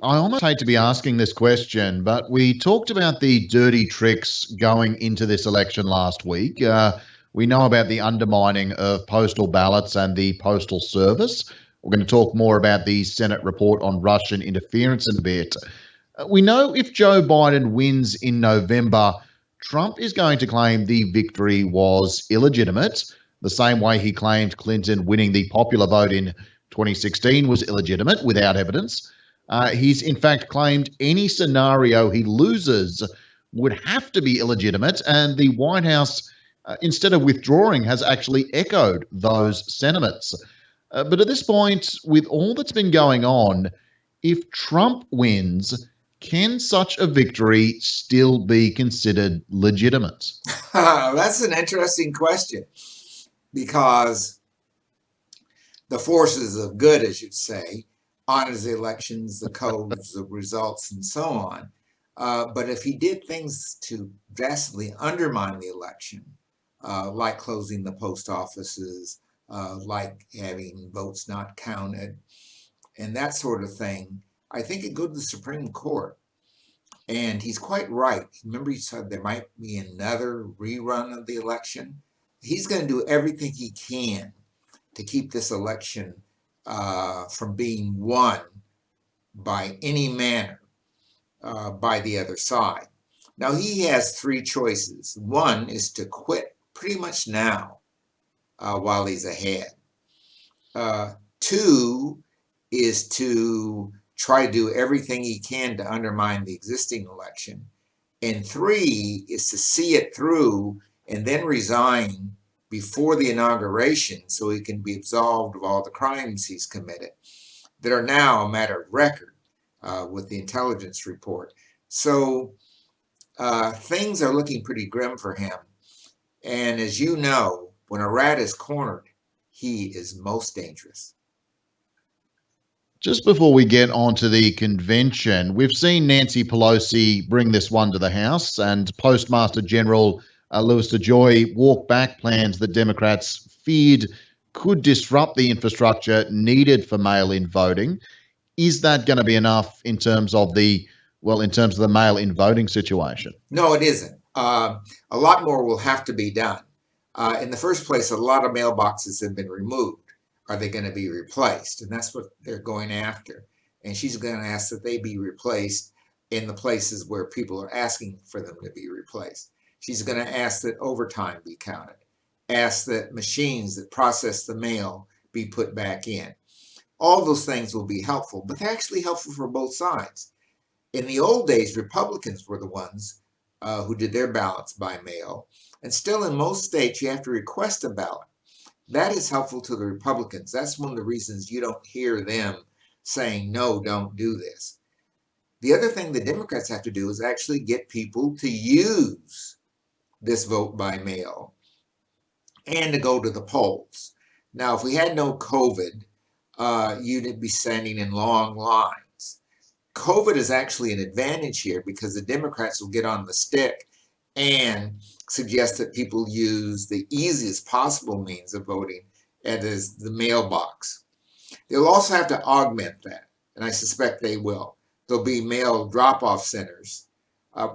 I almost hate to be asking this question, but we talked about the dirty tricks going into this election last week. We know about the undermining of postal ballots and the postal service. We're going to talk more about the Senate report on Russian interference in a bit. We know if Joe Biden wins in November, Trump is going to claim the victory was illegitimate, the same way he claimed Clinton winning the popular vote in 2016 was illegitimate without evidence. He's in fact claimed any scenario he loses would have to be illegitimate, and the White House, instead of withdrawing, has actually echoed those sentiments. But at this point, with all that's been going on, if Trump wins, can such a victory still be considered legitimate? That's an interesting question because the forces of good, as you'd say, honors the elections, the codes, the results, and so on. But if he did things to drastically undermine the election, like closing the post offices, like having votes not counted, and that sort of thing, I think it go to the Supreme Court. And he's quite right. Remember, he said there might be another rerun of the election. He's going to do everything he can to keep this election from being won by any manner by the other side. Now, he has three choices. One is to quit pretty much now while he's ahead. Two is to try to do everything he can to undermine the existing election. And three is to see it through and then resign before the inauguration so he can be absolved of all the crimes he's committed that are now a matter of record with the intelligence report. So things are looking pretty grim for him. And as you know, when a rat is cornered, he is most dangerous. Just before we get on to the convention, we've seen Nancy Pelosi bring this one to the House and Postmaster General Louis DeJoy walk back plans that Democrats feared could disrupt the infrastructure needed for mail-in voting. Is that going to be enough in terms of the mail-in voting situation? No, it isn't. A lot more will have to be done. In the first place, a lot of mailboxes have been removed. Are they going to be replaced? And that's what they're going after. And she's going to ask that they be replaced in the places where people are asking for them to be replaced. She's going to ask that overtime be counted, ask that machines that process the mail be put back in. All those things will be helpful, but they're actually helpful for both sides. In the old days, Republicans were the ones who did their ballots by mail. And still in most states, you have to request a ballot. That is helpful to the Republicans. That's one of the reasons you don't hear them saying, no, don't do this. The other thing the Democrats have to do is actually get people to use this vote by mail and to go to the polls. Now, if we had no COVID, you'd be standing in long lines. COVID is actually an advantage here because the Democrats will get on the stick and suggest that people use the easiest possible means of voting, that is the mailbox. They'll also have to augment that, and I suspect they will. There'll be mail drop-off centers,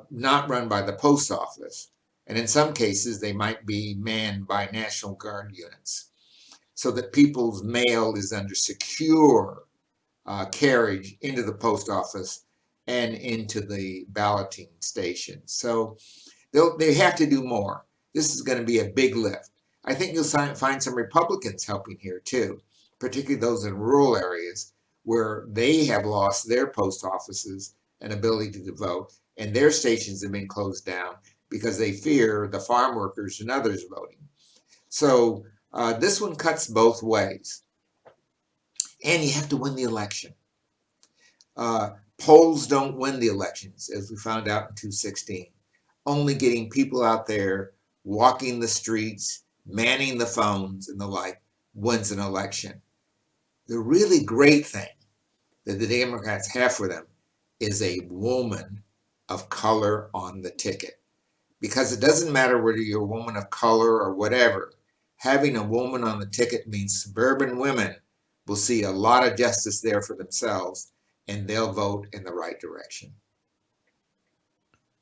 not run by the post office, and in some cases they might be manned by National Guard units, so that people's mail is under secure carriage into the post office and into the balloting station. So they have to do more. This is going to be a big lift. I think you'll find some Republicans helping here too, particularly those in rural areas where they have lost their post offices and ability to vote, and their stations have been closed down because they fear the farm workers and others voting. So this one cuts both ways. And you have to win the election. Polls don't win the elections, as we found out in 2016. Only getting people out there, walking the streets, manning the phones and the like, wins an election. The really great thing that the Democrats have for them is a woman of color on the ticket. Because it doesn't matter whether you're a woman of color or whatever, having a woman on the ticket means suburban women will see a lot of justice there for themselves, and they'll vote in the right direction.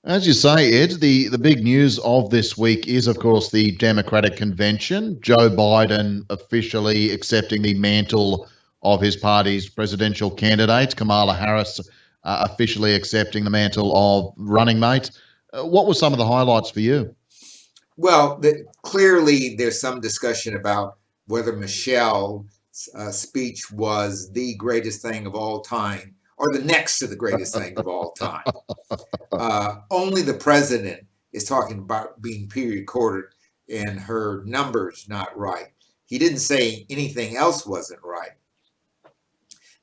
As you say, Ed, the big news of this week is, of course, the Democratic convention. Joe Biden officially accepting the mantle of his party's presidential candidate, Kamala Harris officially accepting the mantle of running mate. What were some of the highlights for you? Well, clearly there's some discussion about whether Michelle's speech was the greatest thing of all time or the next to the greatest thing of all time. Only the president is talking about being pre-recorded and her numbers not right. He didn't say anything else wasn't right.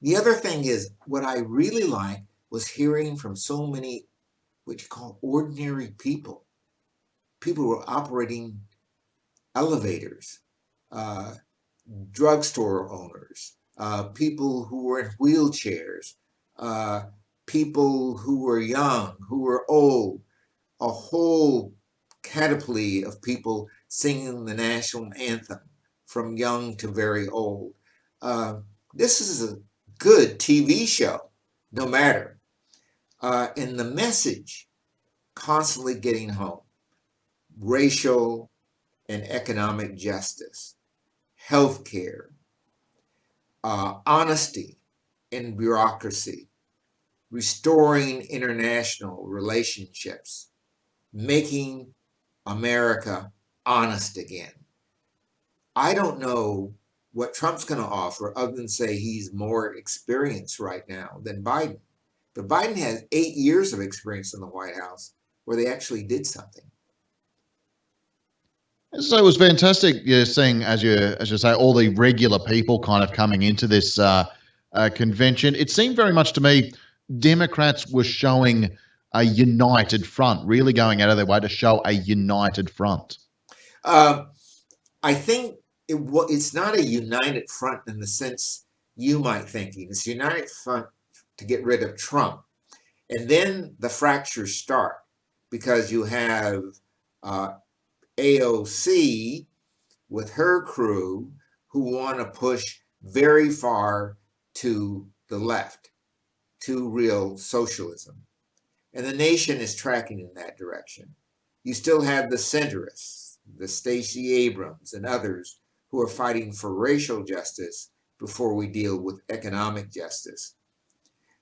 The other thing is, what I really liked was hearing from so many what you call ordinary people. People who were operating elevators, uh, drugstore owners, people who were in wheelchairs, uh, people who were young, who were old, a whole panoply of people singing the national anthem from young to very old. This is a good TV show, no matter. And the message constantly getting home: racial and economic justice, healthcare, honesty in bureaucracy, restoring international relationships, making America honest again. I don't know what Trump's going to offer other than say he's more experienced right now than Biden. But Biden has 8 years of experience in the White House where they actually did something. So it was fantastic. You're seeing, as you say, all the regular people kind of coming into this convention. It seemed very much to me Democrats were showing a united front, really going out of their way to show a united front. I think it's not a united front in the sense you might think. It's a united front to get rid of Trump. And then the fractures start because you have AOC with her crew who want to push very far to the left, to real socialism. And the nation is tracking in that direction. You still have the centrists, the Stacey Abrams and others who are fighting for racial justice before we deal with economic justice.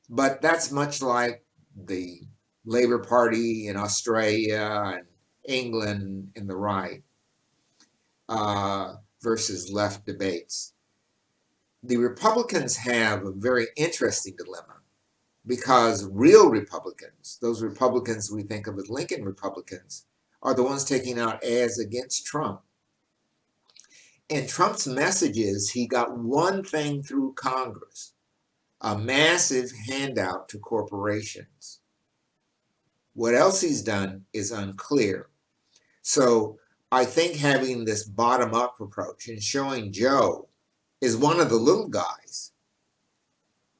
But that's much like the Labour Party in Australia and England in the right versus left debates. The Republicans have a very interesting dilemma because real Republicans, those Republicans we think of as Lincoln Republicans, are the ones taking out ads against Trump. And Trump's message is he got one thing through Congress: a massive handout to corporations. What else he's done is unclear. So I think having this bottom-up approach and showing Joe is one of the little guys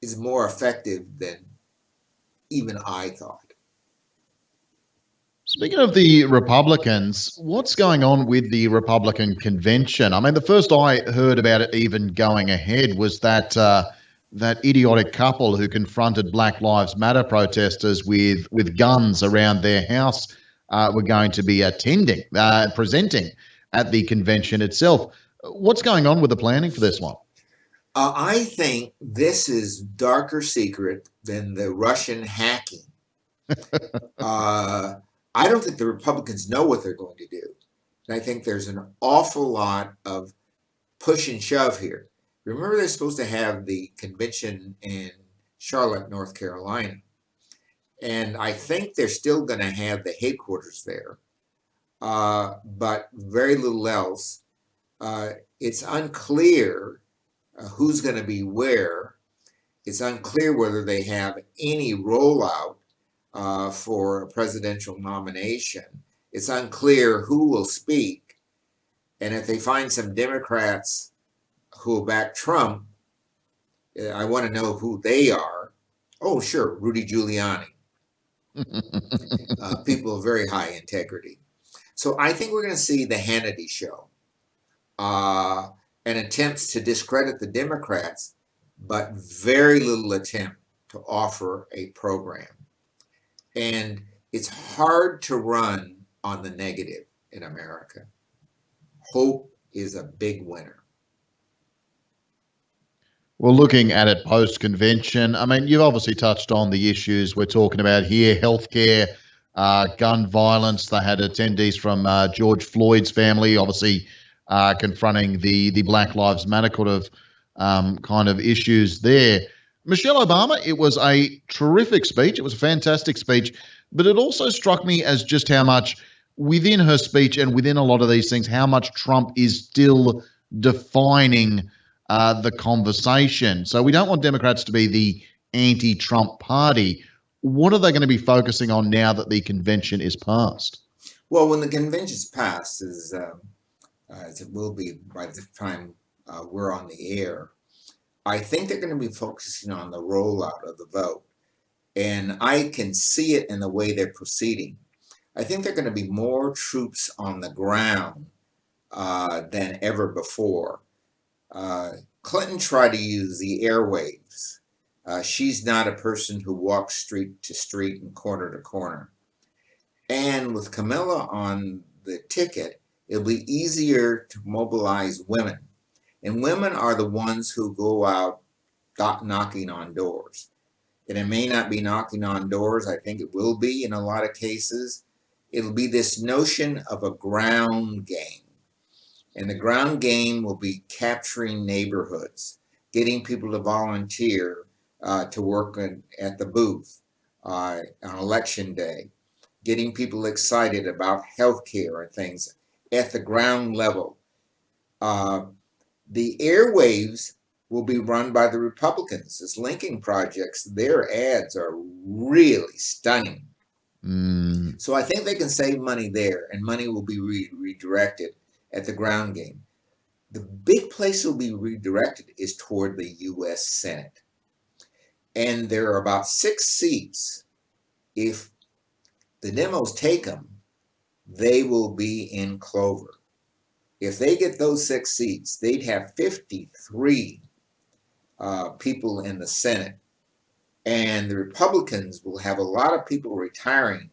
is more effective than even I thought. Speaking of the Republicans, what's going on with the Republican convention? I mean, the first I heard about it even going ahead was that idiotic couple who confronted Black Lives Matter protesters with guns around their house were going to be presenting at the convention itself. What's going on with the planning for this one? I think this is darker secret than the Russian hacking. I don't think the Republicans know what they're going to do. And I think there's an awful lot of push and shove here. Remember, they're supposed to have the convention in Charlotte, North Carolina. And I think they're still going to have the headquarters there, but very little else. It's unclear who's going to be where. It's unclear whether they have any rollout for a presidential nomination. It's unclear who will speak. And if they find some Democrats who will back Trump, I want to know who they are. Oh, sure, Rudy Giuliani. People of very high integrity. So I think we're going to see the Hannity show and attempts to discredit the Democrats, but very little attempt to to offer a program. And it's hard to run on the negative in America. Hope is a big winner. Well, looking at it post-convention, I mean, you've obviously touched on the issues we're talking about here: healthcare, gun violence. They had attendees from George Floyd's family, obviously confronting the Black Lives Matter kind of issues there. Michelle Obama, it was a terrific speech. It was a fantastic speech, but it also struck me as just how much within her speech and within a lot of these things, how much Trump is still defining the conversation. So we don't want Democrats to be the anti-Trump party. What are they going to be focusing on now that the convention is passed? Well, when the convention's passed, as it will be by the time we're on the air, I think they're going to be focusing on the rollout of the vote. And I can see it in the way they're proceeding. I think there are going to be more troops on the ground than ever before. Clinton tried to use the airwaves. She's not a person who walks street to street and corner to corner. And with Camilla on the ticket, it'll be easier to mobilize women. And women are the ones who go out knocking on doors. And it may not be knocking on doors. I think it will be in a lot of cases. It'll be this notion of a ground game. And the ground game will be capturing neighborhoods, getting people to volunteer to work at the booth on election day, getting people excited about healthcare and things at the ground level. The airwaves will be run by the Republicans. This linking projects, their ads are really stunning. So I think they can save money there, and money will be redirected at the ground game. The big place will be redirected is toward the U.S. Senate. And there are about 6 seats. If the demos take them, they will be in clover. If they get those 6 seats, they'd have 53 people in the Senate. And the Republicans will have a lot of people retiring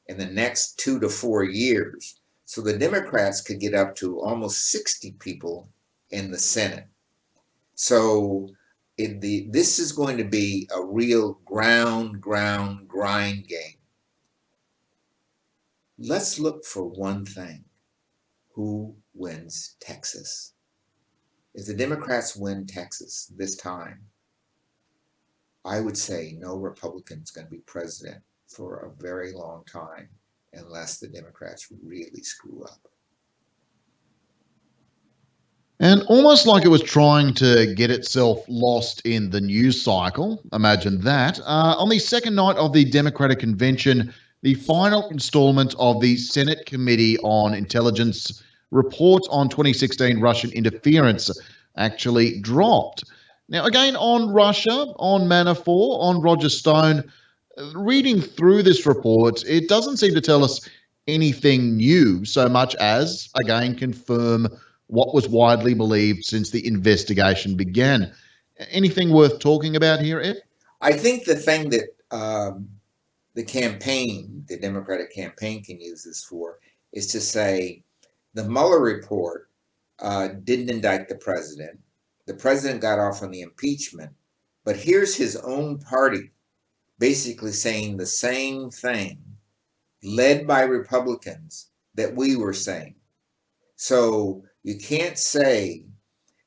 in the next 2 to 4 years. So the Democrats could get up to almost 60 people in the Senate. So this is going to be a real grind game. Let's look for one thing. Who wins Texas? If the Democrats win Texas this time, I would say no Republican's going to be president for a very long time unless the Democrats really screw up. And almost like it was trying to get itself lost in the news cycle. Imagine that. On the second night of the Democratic convention, the final installment of the Senate Committee on Intelligence report on 2016 Russian interference actually dropped. Now, again, on Russia, on Manafort, on Roger Stone, reading through this report, it doesn't seem to tell us anything new so much as, again, confirm what was widely believed since the investigation began. Anything worth talking about here, Ed? I think the thing that the Democratic campaign can use this for is to say the Mueller report didn't indict the president. The president got off on the impeachment, but here's his own party basically saying the same thing, led by Republicans, that we were saying. So you can't say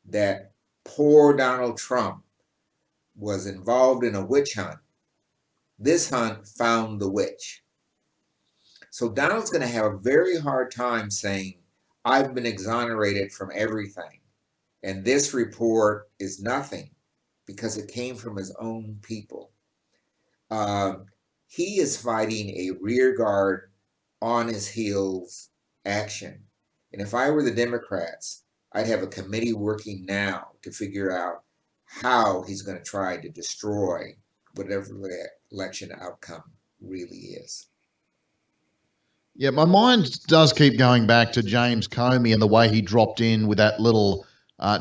that poor Donald Trump was involved in a witch hunt. This hunt found the witch. So Donald's going to have a very hard time saying, I've been exonerated from everything. And this report is nothing because it came from his own people. He is fighting a rear guard, on his heels action. And if I were the Democrats, I'd have a committee working now to figure out how he's going to try to destroy whatever the election outcome really is. Yeah, my mind does keep going back to James Comey and the way he dropped in with that little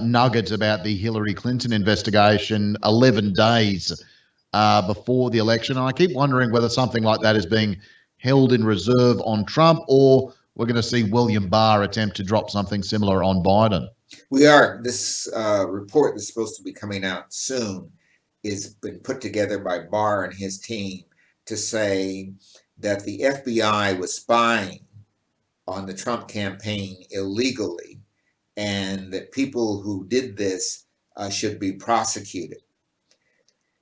nugget about the Hillary Clinton investigation 11 days before the election. And I keep wondering whether something like that is being held in reserve on Trump, or we're going to see William Barr attempt to drop something similar on Biden. We are. This report that's supposed to be coming out soon is been put together by Barr and his team to say that the FBI was spying on the Trump campaign illegally, and that people who did this should be prosecuted.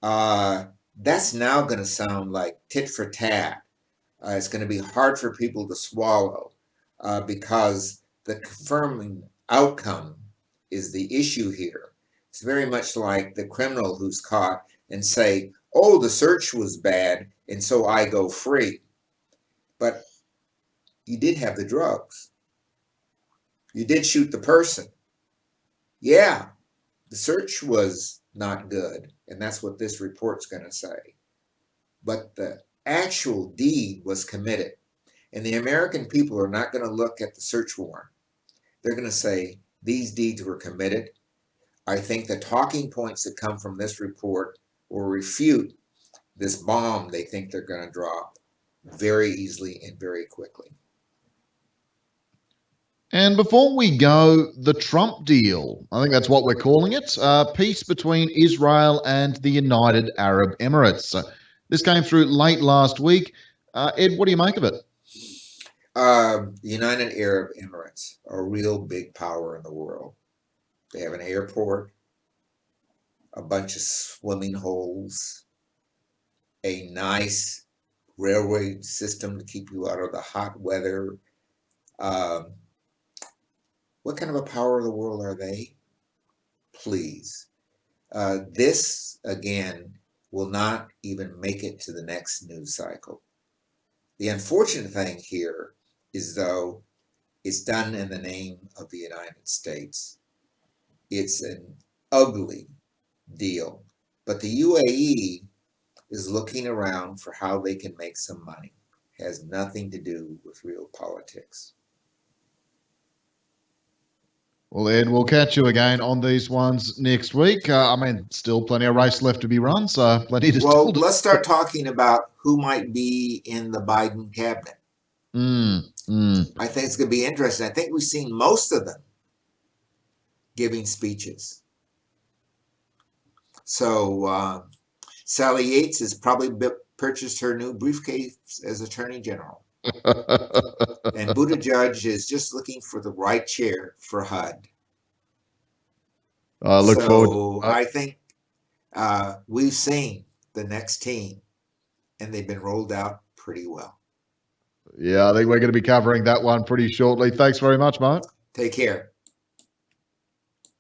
That's now going to sound like tit for tat. It's going to be hard for people to swallow because the confirming outcome is the issue here. It's very much like the criminal who's caught and say, oh, the search was bad, and so I go free. But you did have the drugs. You did shoot the person. Yeah, the search was not good, and that's what this report's going to say. But the actual deed was committed. And the American people are not going to look at the search warrant. They're going to say, these deeds were committed. I think the talking points that come from this report will refute this bomb they think they're going to drop very easily and very quickly. And before we go, the Trump deal, I think that's what we're calling it, peace between Israel and the United Arab Emirates. This came through late last week. Ed, what do you make of it? The United Arab Emirates are a real big power in the world. They have an airport, a bunch of swimming holes, a nice railway system to keep you out of the hot weather. What kind of a power of the world are they? Please. This, again, will not even make it to the next news cycle. The unfortunate thing here is, though, it's done in the name of the United States. It's an ugly deal. But the UAE is looking around for how they can make some money. It has nothing to do with real politics. Well, Ed, we'll catch you again on these ones next week. Still plenty of race left to be run, so plenty to Well, still do. let's start talking about who might be in the Biden cabinet. I think it's going to be interesting. I think we've seen most of them giving speeches. So Sally Yates has probably purchased her new briefcase as Attorney General. And Buttigieg is just looking for the right chair for HUD. Look forward. I think we've seen the next team, and they've been rolled out pretty well. Yeah, I think we're going to be covering that one pretty shortly. Thanks very much, mate. Take care.